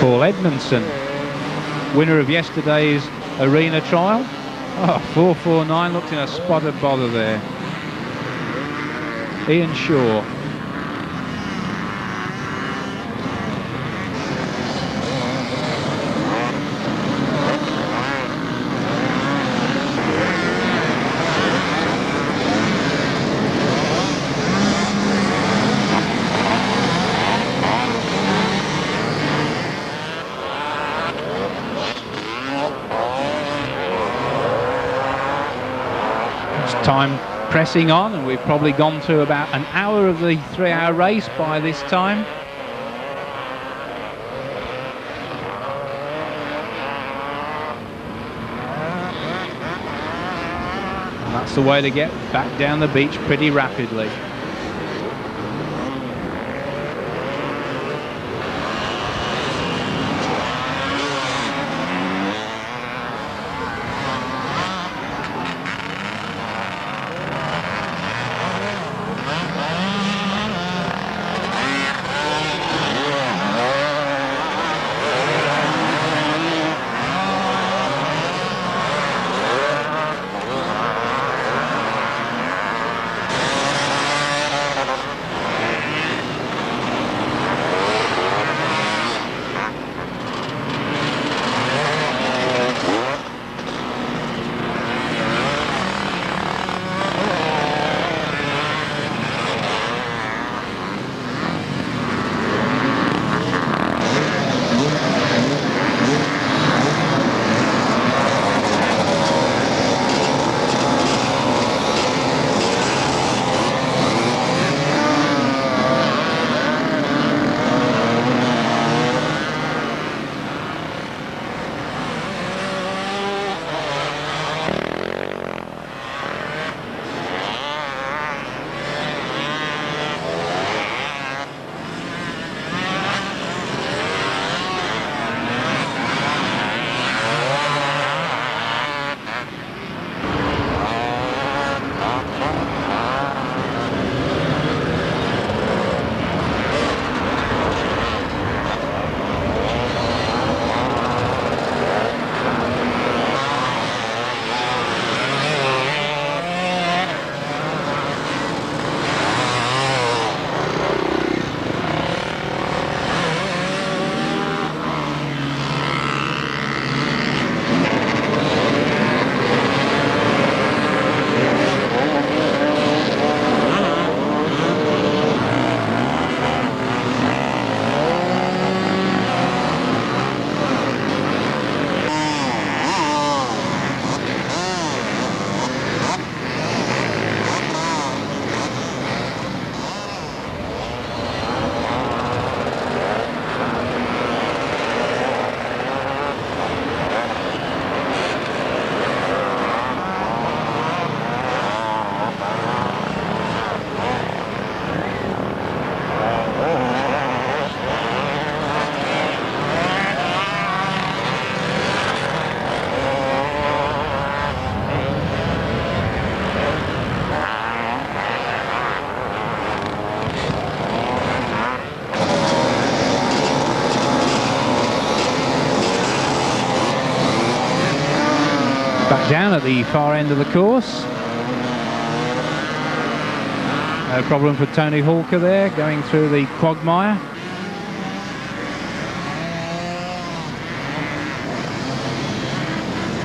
Paul Edmondson, winner of yesterday's arena trial. Oh, 4:49, looked in a spot of bother there. Ian Shaw. Time pressing on, and we've probably gone through about an hour of the 3-hour race by this time. And that's the way to get back down the beach pretty rapidly. Back down at the far end of the course. No problem for Tony Hawker there, going through the quagmire.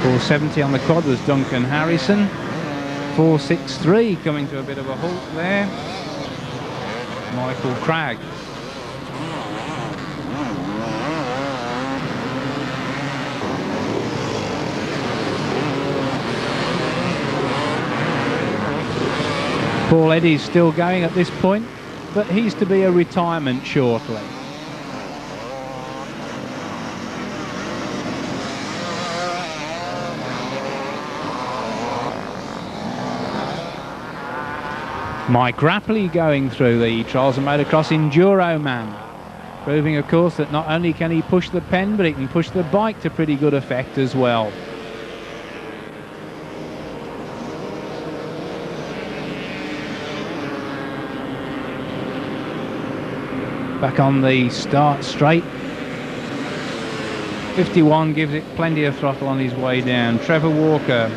.470 on the quad was Duncan Harrison. 4.63 coming to a bit of a halt there. Michael Cragg. Paul Eddy's still going at this point, but he's to be a retirement shortly. Mike Rapley going through the Trials of Motocross Enduro Man, proving of course that not only can he push the pen, but he can push the bike to pretty good effect as well. Back on the start straight. 51 gives it plenty of throttle on his way down. Trevor Walker.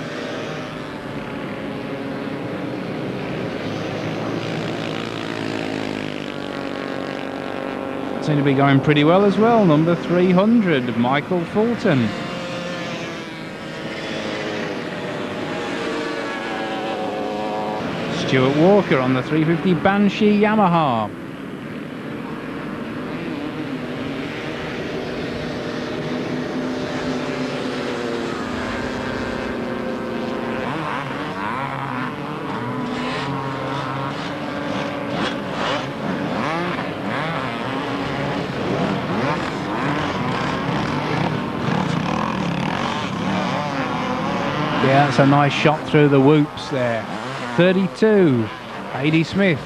Seem to be going pretty well as well. Number 300, Michael Fulton. Stuart Walker on the 350 Banshee Yamaha. Yeah, that's a nice shot through the whoops there. 32, A.D. Smith.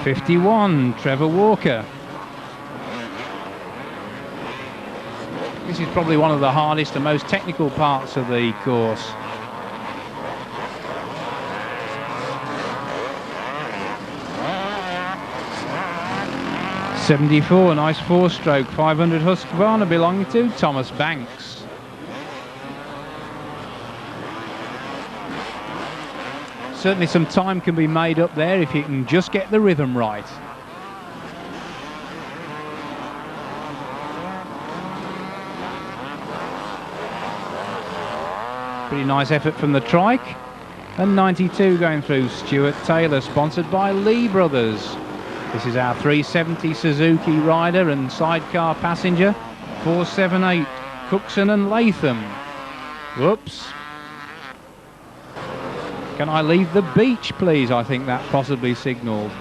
51, Trevor Walker. This is probably one of the hardest and most technical parts of the course. '74, nice four-stroke 500 Husqvarna belonging to Thomas Banks. Certainly some time can be made up there if you can just get the rhythm right. Pretty nice effort from the trike. And 92 going through, Stuart Taylor, sponsored by Lee Brothers. This is our 370 Suzuki rider and sidecar passenger. 478, Cookson and Latham. Whoops. Can I leave the beach, please? I think that possibly signalled.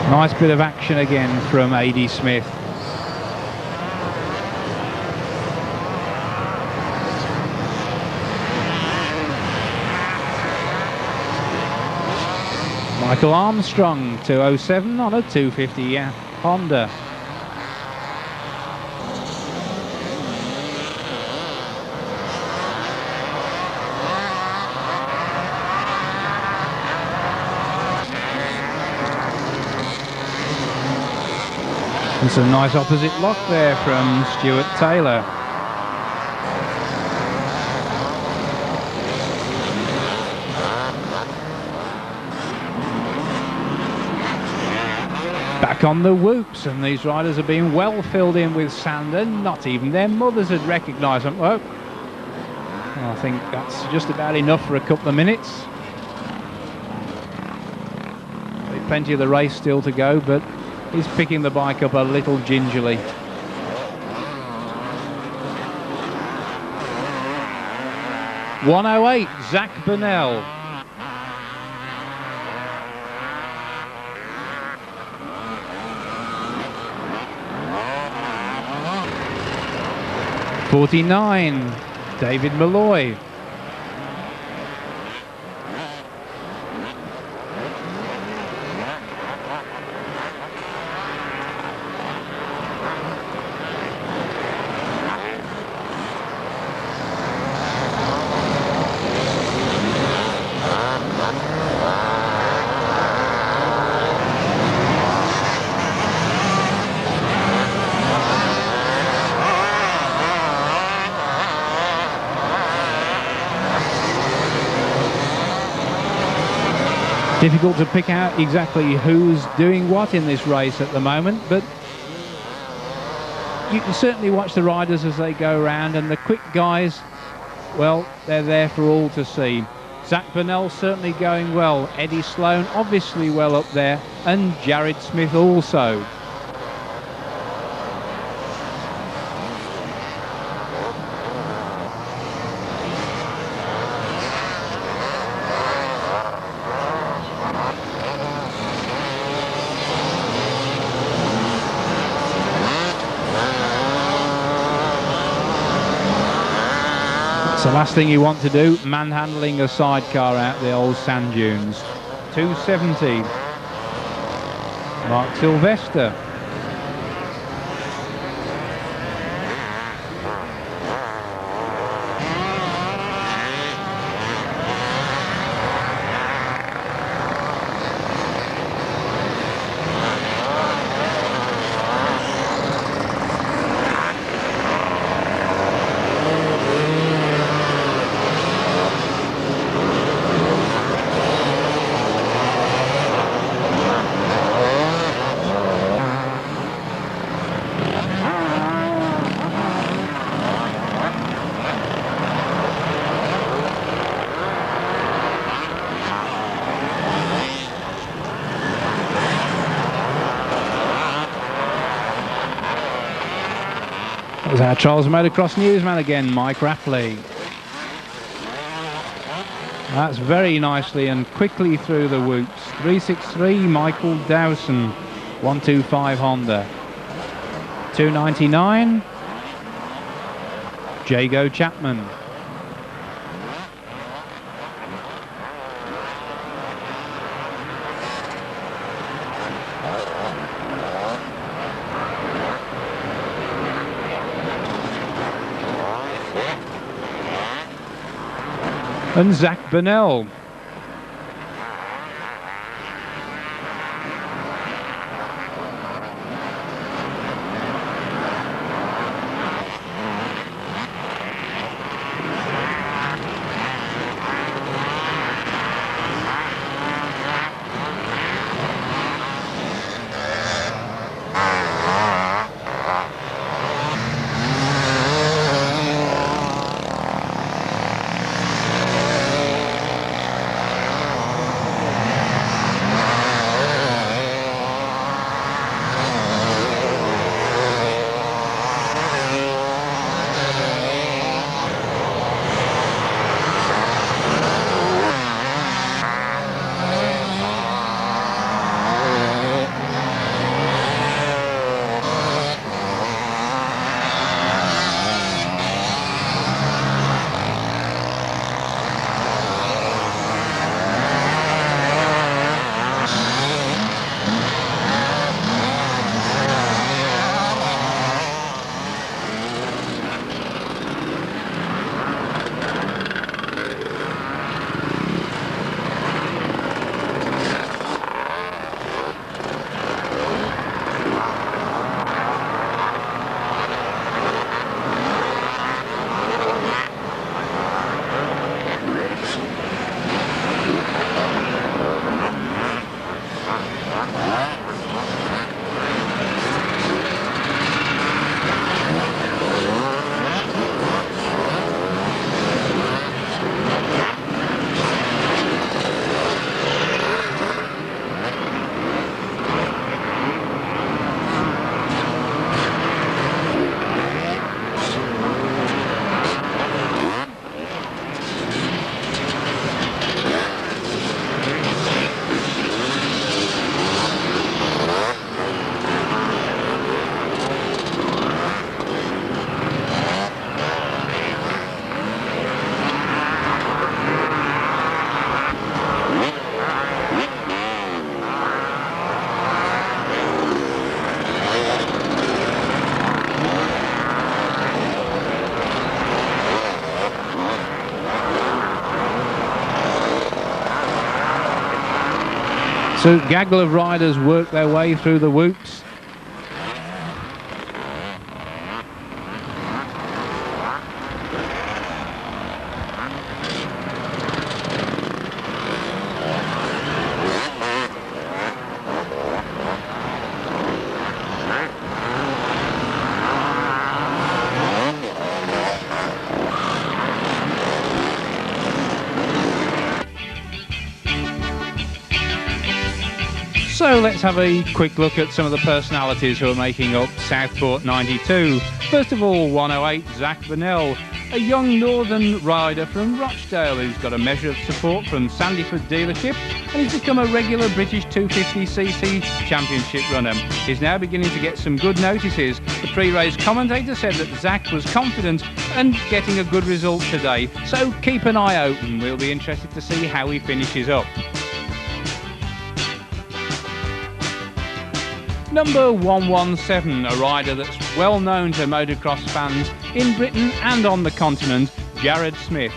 Nice bit of action again from A.D. Smith. Michael Armstrong, 207 on a 250 Honda. And some nice opposite lock there from Stuart Taylor. Back on the whoops, and these riders are being well filled in with sand, and not even their mothers had recognised them. Oh, I think that's just about enough for a couple of minutes. Plenty of the race still to go, but he's picking the bike up a little gingerly. .108, Zach Burnell. .49, David Malloy. Difficult to pick out exactly who's doing what in this race at the moment, but you can certainly watch the riders as they go around, and the quick guys, well, they're there for all to see. Zach Burnell certainly going well, Eddie Sloan obviously well up there, and Jared Smith also. It's the last thing you want to do, manhandling a sidecar out the old sand dunes. 270. Mark Sylvester. There's our Trials Motocross newsman again, Mike Rapley. That's very nicely and quickly through the whoops. 363, Michael Dowson, 125 Honda. 299, Jago Chapman. And Zach Burnell. So gaggle of riders work their way through the whoops. So let's have a quick look at some of the personalities who are making up Southport 92. First of all, 108, Zach Burnell. a young northern rider from Rochdale who's got a measure of support from Sandyford dealership, and he's become a regular British 250cc championship runner. He's now beginning to get some good notices. The pre-race commentator said that Zach was confident and getting a good result today, so keep an eye open. We'll be interested to see how he finishes up. Number 117, a rider that's well known to motocross fans in Britain and on the continent, Jared Smith.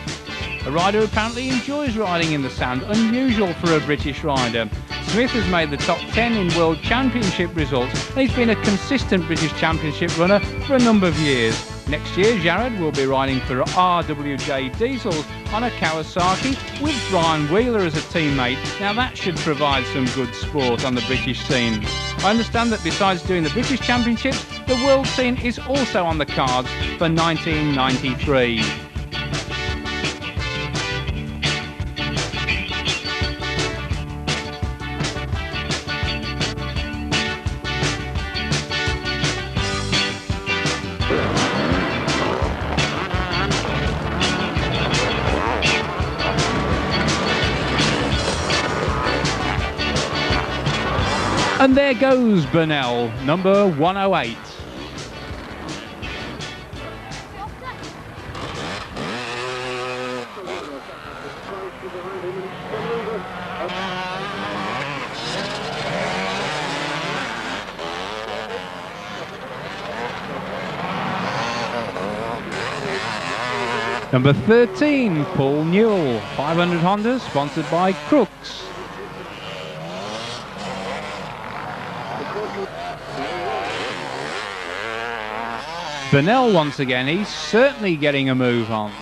A rider who apparently enjoys riding in the sand, unusual for a British rider. Smith has made the top 10 in World Championship results, and he's been a consistent British Championship runner for a number of years. Next year, Jared will be riding for RWJ Diesels on a Kawasaki with Brian Wheeler as a teammate. Now that should provide some good sport on the British scene. I understand that besides doing the British Championships, the world scene is also on the cards for 1993. And there goes Burnell, number 108. Number 13, Paul Newell, 500 Honda, sponsored by Crooks. Burnell once again, he's certainly getting a move on.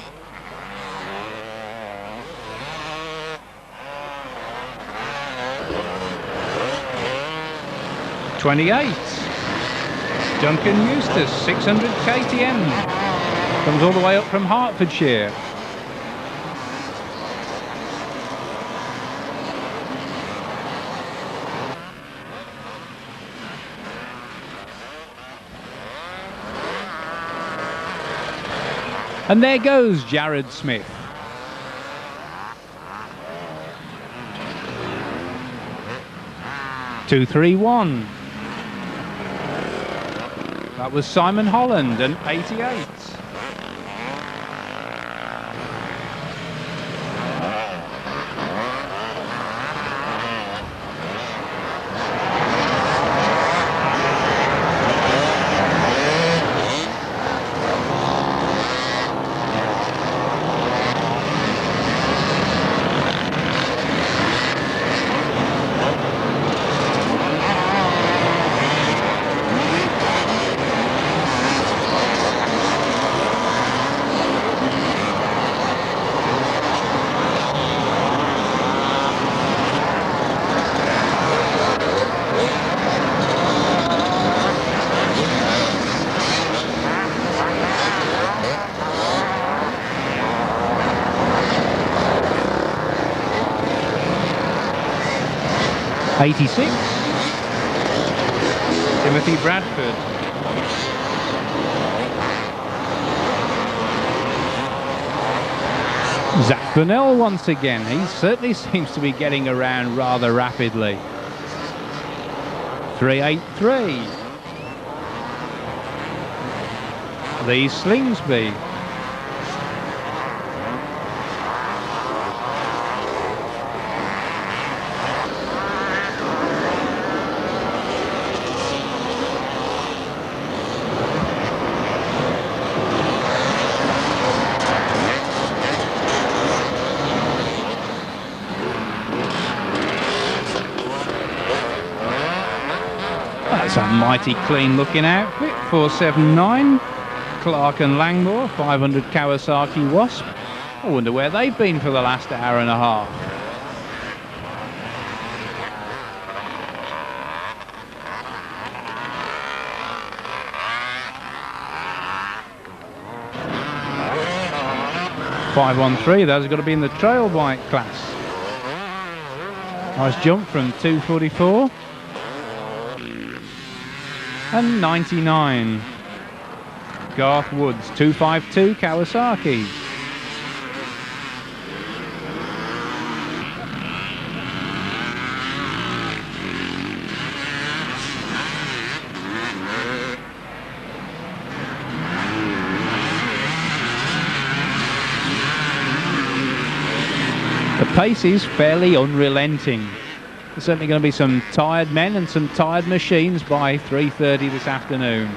'28, Duncan Eustace, 600 KTM, comes all the way up from Hertfordshire. And there goes Jared Smith. (231). That was Simon Holland, and 88. '86, Timothy Bradford. Zach Burnell once again. He certainly seems to be getting around rather rapidly. 383. Lee Slingsby. That's a mighty clean looking outfit. 479, Clark and Langmore, 500 Kawasaki Wasp. I wonder where they've been for the last hour and a half. .513, those have got to be in the trail bike class. Nice jump from 244. And 99. Garth Woods, 252 Kawasaki. The pace is fairly unrelenting. There's certainly going to be some tired men and some tired machines by 3:30 this afternoon.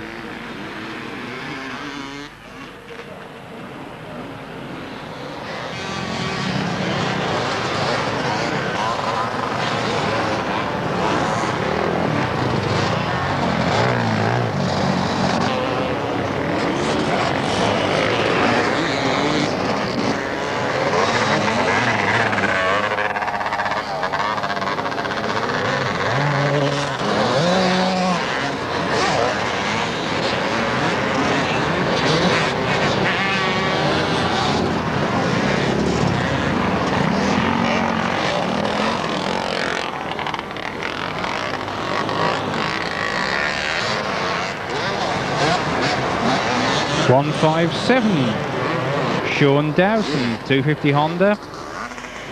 .157, Sean Dowson, 250 Honda,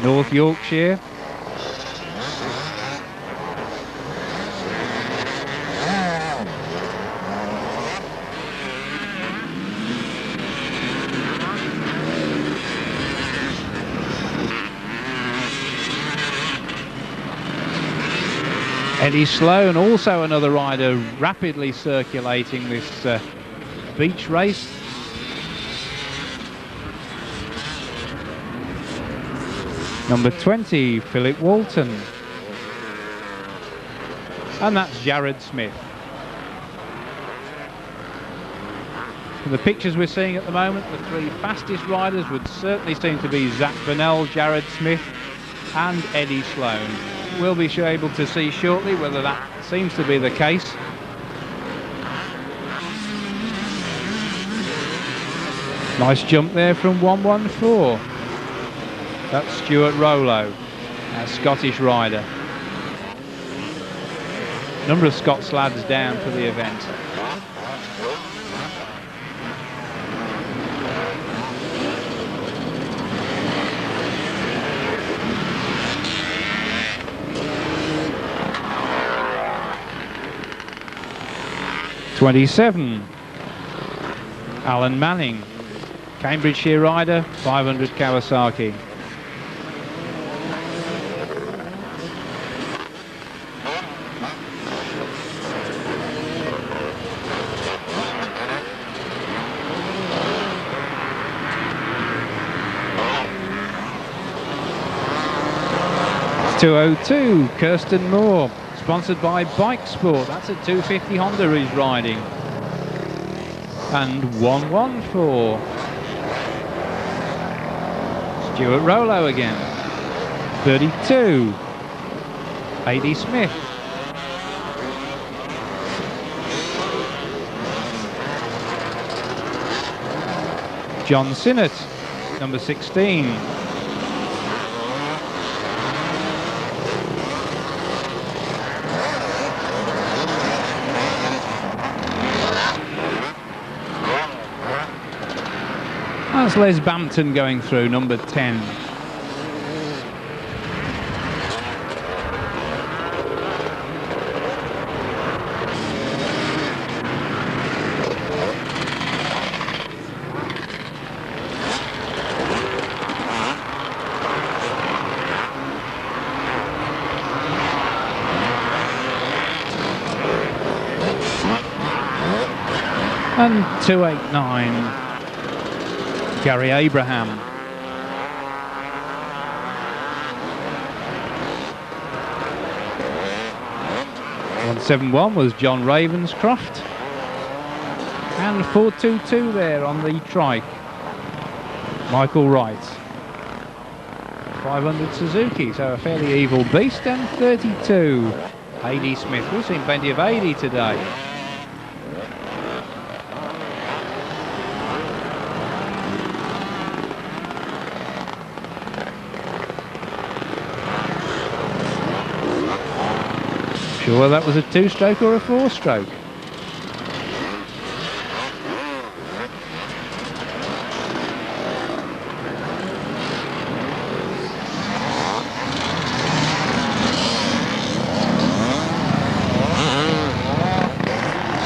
North Yorkshire. Eddie Sloan, also another rider rapidly circulating this beach race. Number 20, Philip Walton. And that's Jared Smith. From the pictures we're seeing at the moment, the three fastest riders would certainly seem to be Zach Burnell, Jared Smith and Eddie Sloan. We'll be able to see shortly whether that seems to be the case. Nice jump there from 114. That's Stuart Rollo, a Scottish rider. Number of Scots lads down for the event. .27, Alan Manning, Cambridgeshire rider, 500 Kawasaki. .202, Kirsten Moore, sponsored by Bike Sport. That's a 250 Honda he's riding. And 114. Stuart Rollo again. 32. A.D. Smith. John Sinnott, number 16. That's Les Bampton going through, number 10. And 289. Gary Abraham. 171 was John Ravenscroft. And 422 there on the trike, Michael Wright. 500 Suzuki, so a fairly evil beast. And 32, A.D. Smith. We've seen plenty of A.D. today. Sure that was a 2-stroke or a 4-stroke.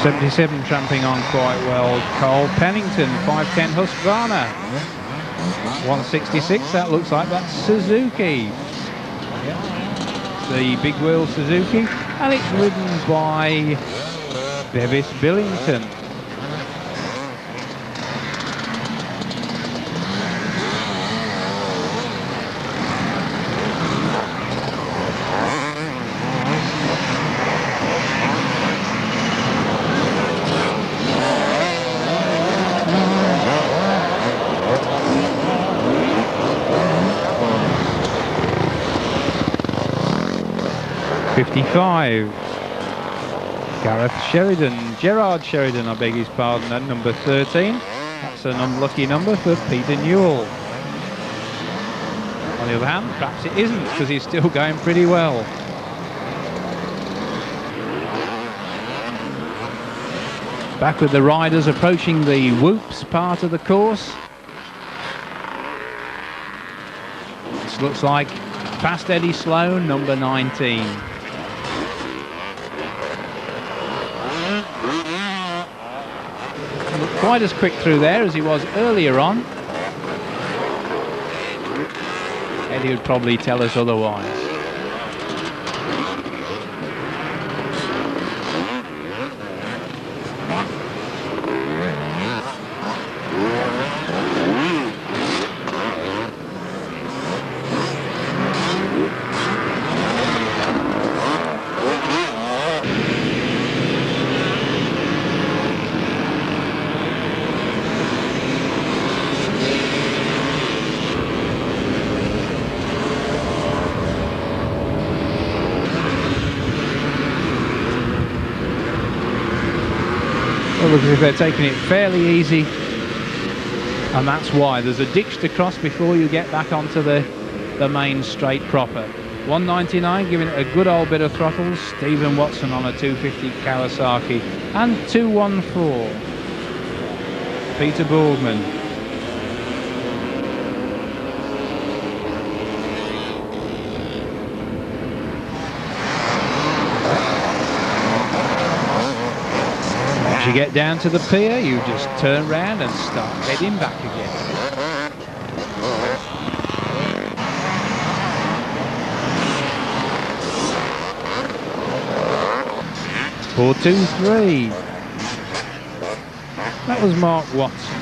77 tramping on quite well. Cole Pennington, 510 Husqvarna. 166, that looks like that's Suzuki. Yeah. The big wheel Suzuki, and it's ridden by Bevis Billington. '55. Gerard Sheridan, I beg his pardon, at number 13. That's an unlucky number for Peter Newell. On the other hand, perhaps it isn't, because he's still going pretty well. Back with the riders approaching the whoops part of the course. This looks like Fast Eddie Sloan, number 19. Quite as quick through there as he was earlier on. Eddie would probably tell us otherwise. Look as if they're taking it fairly easy, and that's why there's a ditch to cross before you get back onto the main straight proper. 199 giving it a good old bit of throttle. Stephen Watson on a 250 Kawasaki, and 214 Peter Boardman. As you get down to the pier, you just turn round and start heading back again. Four, two, three. That was Mark Watson.